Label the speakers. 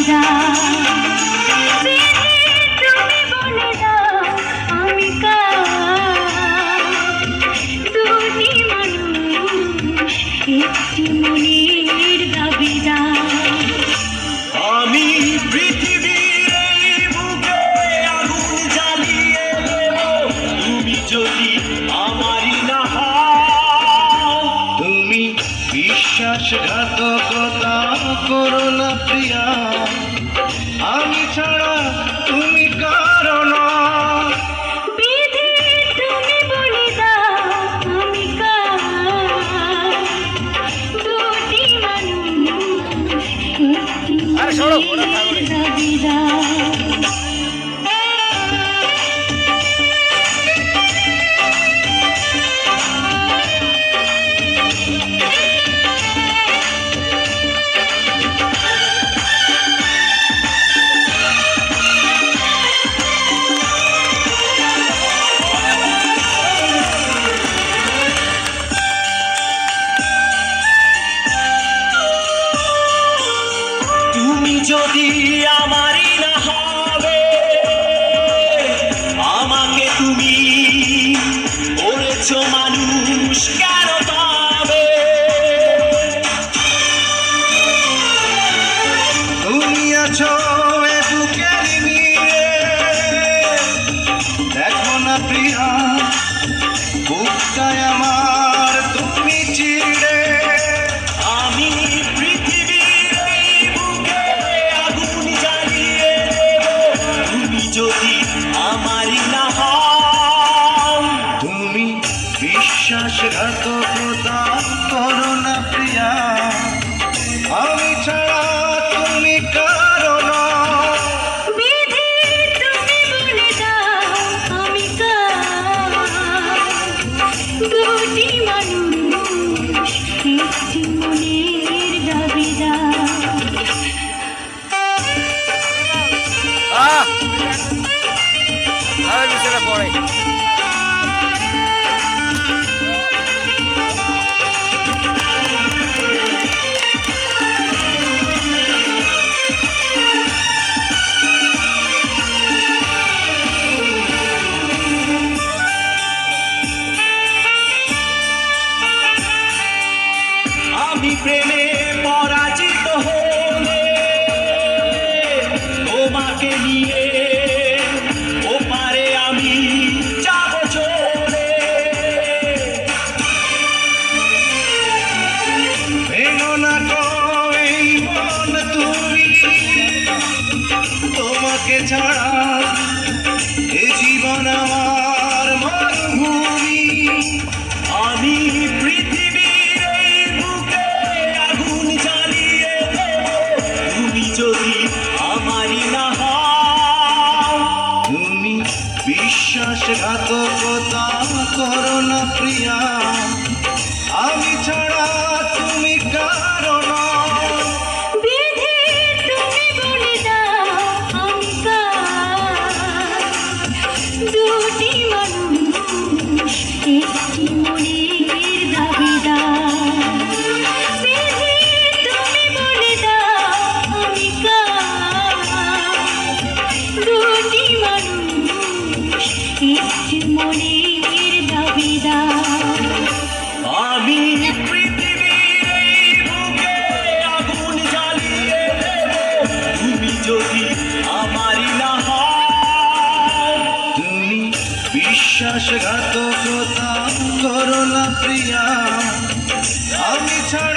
Speaker 1: দাবিদা তুমি বলে দাও আমি দুটি মানুষ একটি মনের দাবিদা
Speaker 2: আমি পৃথিবীর এই বুকে আগুন জ্বালিয়ে দেব তুমি যদি আমারই না হও। তুমি বিশ্বাসঘাতকতা করো না প্রিয়া, আমি ছাড়া তুমি কারো না।
Speaker 1: বিধি তুমি বলে দাও আমি দুটি মানুষ একটি মনের দাবিদা
Speaker 2: যদি আমারই না হবে আমাকে তুমি বলেছ মানুষ কেন পাবে। তুমি আছো এ বুকের নিয়ে, দেখো না প্রিয়া বুকটায় আমার তুমি চিড়ে। আমি যদি আমারই না হও। তুমি বিশ্বাসঘাতকতা করো না প্রিয়া, আমি ছাড়া তুমি কারো না।
Speaker 1: বিধি তুমি বলে দাও আমি দুটি মানুষ একটি মনের দাবিদা
Speaker 3: পড়ে
Speaker 2: আমি প্রেমে পরাজিত হলে তোমাকে নিয়ে ওপারে আমি যাব চলে। ভেঙো না গো এই মন তুমি, তোমাকে ছাড়া এ জীবন আমার মরুভূমি। আমি পৃথিবীর এই বুকে আগুন জ্বালিয়ে দেব তুমি যদি আমারই না হও। তুমি বিশ্বাসঘাতকতা করো না প্রিয়া, আমি ছাড়া তুমি কারো না।
Speaker 1: বিধি তুমি বলে দাও আমি দুটি মানুষ একটি মনের দাবিদা। বিধি তুমি বলে দাও আমি দুটি মানুষ একটি মনের দাবিদা।
Speaker 2: আমি পৃথিবীর এই বুকে আগুন জ্বালিয়ে দেব তুমি যদি আমারই না হও। তুমি বিশ্বাসঘাতকতা করো না প্রিয়া, আমি ছাড়া